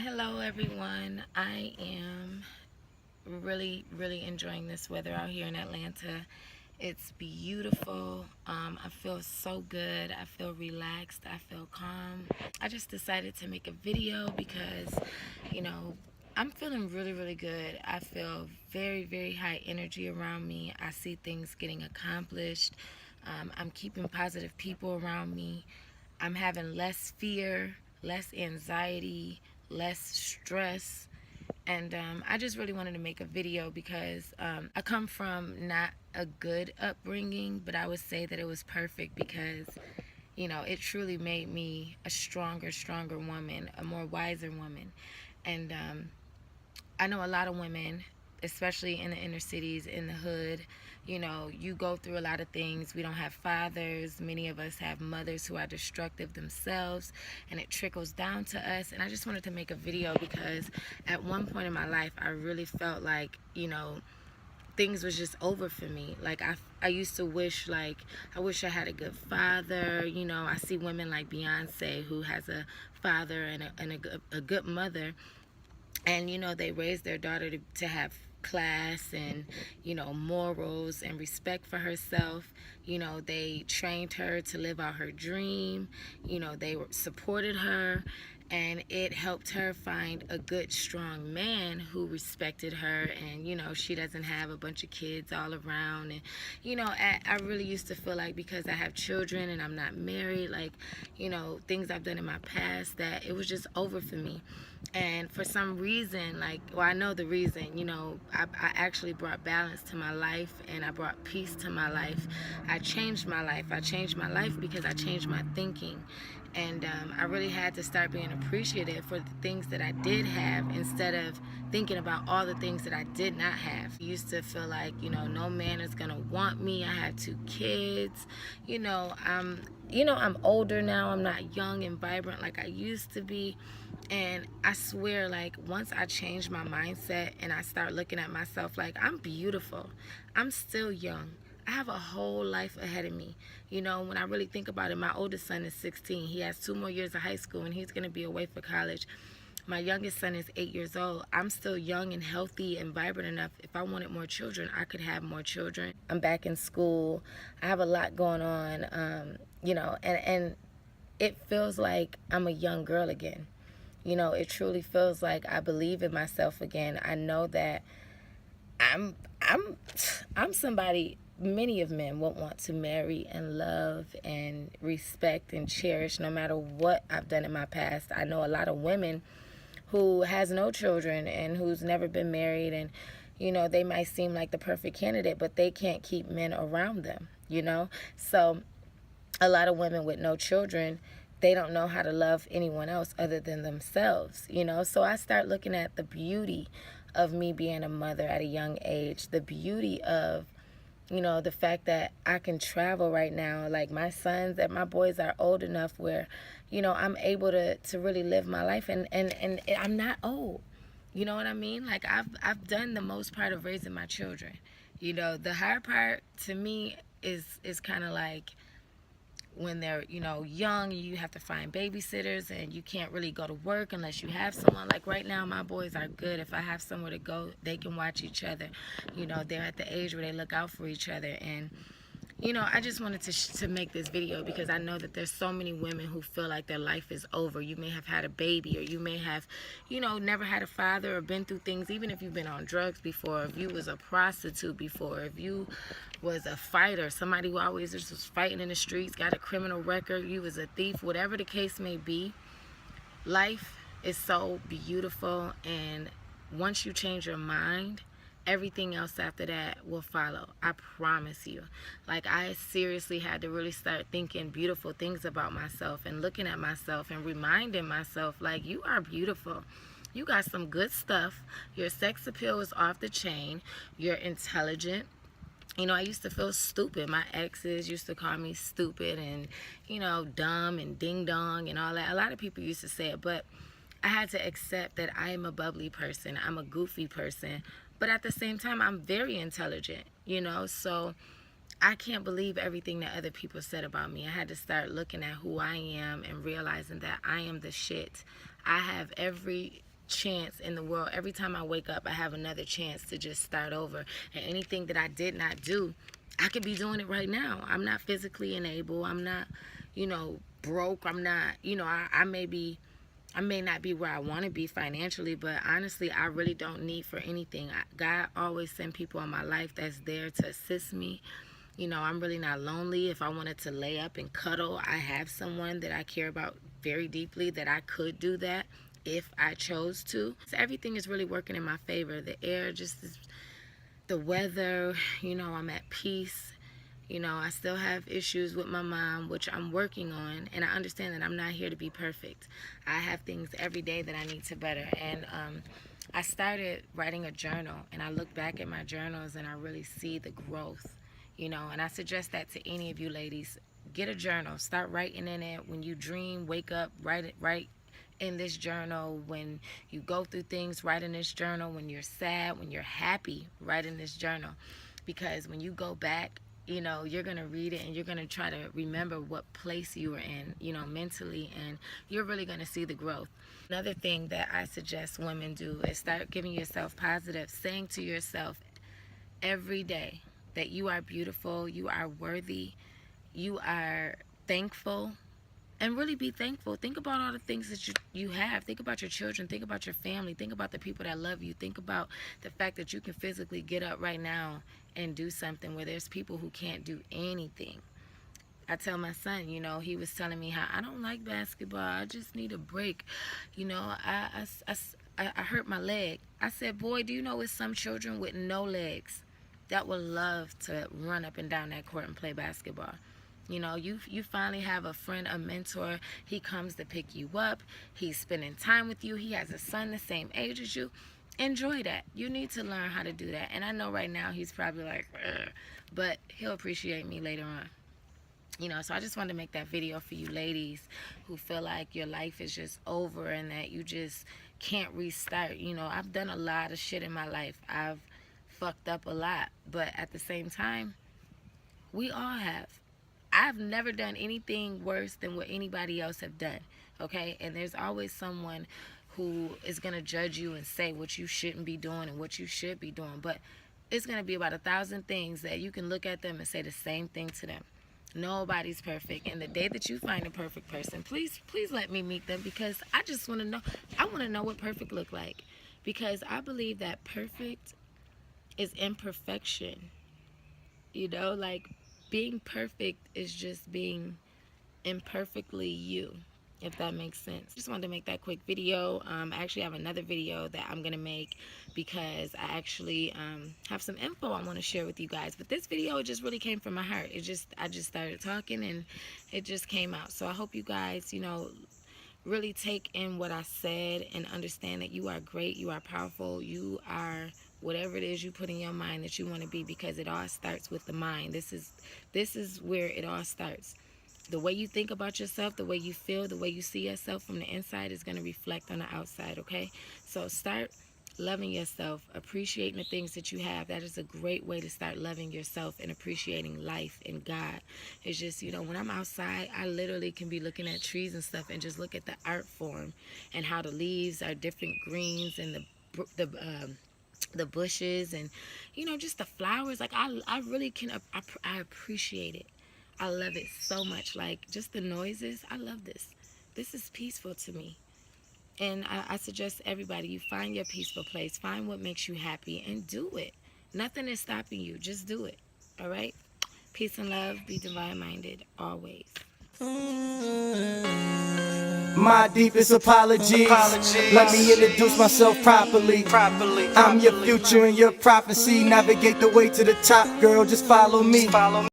Hello everyone. I am really enjoying this weather out here in Atlanta. It's beautiful. I feel so good. I feel relaxed. I feel calm. I just decided to make a video because, you know, I'm feeling really good. I feel very high energy around me. I see things getting accomplished. I'm keeping positive people around me. I'm having less fear, less anxiety, less stress. And I just really wanted to make a video because I come from not a good upbringing, but I would say that it was perfect because, it truly made me a stronger woman, a more wiser woman. And I know a lot of women, especially in the inner cities, in the hood, you go through a lot of things. We don't have fathers. Many of us have mothers who are destructive themselves, and it trickles down to us. And I just wanted to make a video because at one point in my life, I really felt like, things was just over for me. Like I used to wish, like, I wish I had a good father. I see women like Beyonce who has a father and a good mother, and they raised their daughter to have class and morals and respect for herself. They trained her to live out her dream. They supported her, and it helped her find a good strong man who respected her, and she doesn't have a bunch of kids all around. And I really used to feel like, because I have children and I'm not married, like, things I've done in my past, that it was just over for me. And for some reason, like, well, I know the reason. I actually brought balance to my life, and I brought peace to my life. I changed my life. I changed my life because I changed my thinking. And I really had to start being appreciative for the things that I did have, instead of thinking about all the things that I did not have. I used to feel like, no man is gonna want me. I had 2 kids. I'm older now. I'm not young and vibrant like I used to be. And I swear, like, once I change my mindset and I start looking at myself like, I'm beautiful, I'm still young, I have a whole life ahead of me. When I really think about it, my oldest son is 16. He has 2 more years of high school, and he's going to be away for college. My youngest son is 8 years old. I'm still young and healthy and vibrant enough. If I wanted more children, I could have more children. I'm back in school. I have a lot going on, and it feels like I'm a young girl again. It truly feels like I believe in myself again. I know that I'm I'm I'm somebody many of men would want to marry and love and respect and cherish, no matter what I've done in my past. I know a lot of women who has no children and who's never been married, and they might seem like the perfect candidate, but they can't keep men around them. So a lot of women with no children, they don't know how to love anyone else other than themselves. So I start looking at the beauty of me being a mother at a young age, the beauty of the fact that I can travel right now. Like, my sons and my boys are old enough where I'm able to really live my life, and I'm not old. You know what I mean? Like, I've done the most part of raising my children. The hard part to me is kind of like when they're young, you have to find babysitters, and you can't really go to work unless you have someone. Like, right now, my boys are good. If I have somewhere to go, they can watch each other. They're at the age where they look out for each other. And I just wanted to make this video because I know that there's so many women who feel like their life is over. You may have had a baby, or you may have never had a father, or been through things. Even if you've been on drugs before, if you was a prostitute before, if you was a fighter, somebody who always just was fighting in the streets, got a criminal record, you was a thief, whatever the case may be, life is so beautiful. And once you change your mind, everything else after that will follow. I promise you. Like, I seriously had to really start thinking beautiful things about myself, and looking at myself and reminding myself, like, you are beautiful. You got some good stuff. Your sex appeal is off the chain. You're intelligent. I used to feel stupid. My exes used to call me stupid and, dumb and ding dong and all that. A lot of people used to say it, but I had to accept that I am a bubbly person. I'm a goofy person. But at the same time, I'm very intelligent. So I can't believe everything that other people said about me. I had to start looking at who I am and realizing that I am the shit. I have every chance in the world. Every time I wake up, I have another chance to just start over. And anything that I did not do, I could be doing it right now. I'm not physically enabled. I'm not, broke. I'm not, I may not be where I want to be financially, but honestly, I really don't need for anything. God always send people in my life that's there to assist me. I'm really not lonely. If I wanted to lay up and cuddle, I have someone that I care about very deeply that I could do that if I chose to. So everything is really working in my favor. The air just is, the weather, I'm at peace. I still have issues with my mom, which I'm working on, and I understand that I'm not here to be perfect. I have things every day that I need to better, and I started writing a journal, and I look back at my journals and I really see the growth, and I suggest that to any of you ladies. Get a journal, start writing in it. When you dream, wake up, write in this journal. When you go through things, write in this journal. When you're sad, when you're happy, write in this journal, because when you go back, you're going to read it and you're going to try to remember what place you were in, mentally, and you're really going to see the growth. Another thing that I suggest women do is start giving yourself positive, saying to yourself every day that you are beautiful, you are worthy, you are thankful, and really be thankful. Think about all the things that you have. Think about your children. Think about your family. Think about the people that love you. Think about the fact that you can physically get up right now and do something where there's people who can't do anything. I tell my son, he was telling me how I don't like basketball. I just need a break. I hurt my leg. I said, boy, do you know it's some children with no legs that would love to run up and down that court and play basketball. You finally have a friend, a mentor. He comes to pick you up. He's spending time with you. He has a son the same age as you. Enjoy that. You need to learn how to do that. And I know right now he's probably like, ugh, but he'll appreciate me later on. So I just wanted to make that video for you ladies who feel like your life is just over and that you just can't restart. I've done a lot of shit in my life. I've fucked up a lot. But at the same time, we all have. I've never done anything worse than what anybody else have done, okay? And there's always someone who is going to judge you and say what you shouldn't be doing and what you should be doing. But it's going to be about 1,000 things that you can look at them and say the same thing to them. Nobody's perfect. And the day that you find a perfect person, please let me meet them, because I just want to know. I want to know what perfect look like, because I believe that perfect is imperfection. Like, being perfect is just being imperfectly you, if that makes sense. Just wanted to make that quick video. I actually have another video that I'm gonna make, because I actually have some info I want to share with you guys. But this video, it just really came from my heart. I just started talking and it just came out. So I hope you guys, really take in what I said and understand that you are great, you are powerful, you are whatever it is you put in your mind that you want to be, because it all starts with the mind. This is where it all starts. The way you think about yourself, the way you feel, the way you see yourself from the inside is going to reflect on the outside, okay? So start loving yourself, appreciating the things that you have. That is a great way to start loving yourself and appreciating life and God. It's just, when I'm outside, I literally can be looking at trees and stuff and just look at the art form and how the leaves are different greens and the bushes and just the flowers. Like I really can I appreciate it. I love it so much. Like just the noises, I love this is peaceful to me. And I suggest everybody, you find your peaceful place, find what makes you happy, and do it. Nothing is stopping you. Just do it. All right? Peace and love. Be divine minded always. My deepest apologies. Let me introduce myself properly. I'm your future and your prophecy. Navigate the way to the top, girl. Just follow me.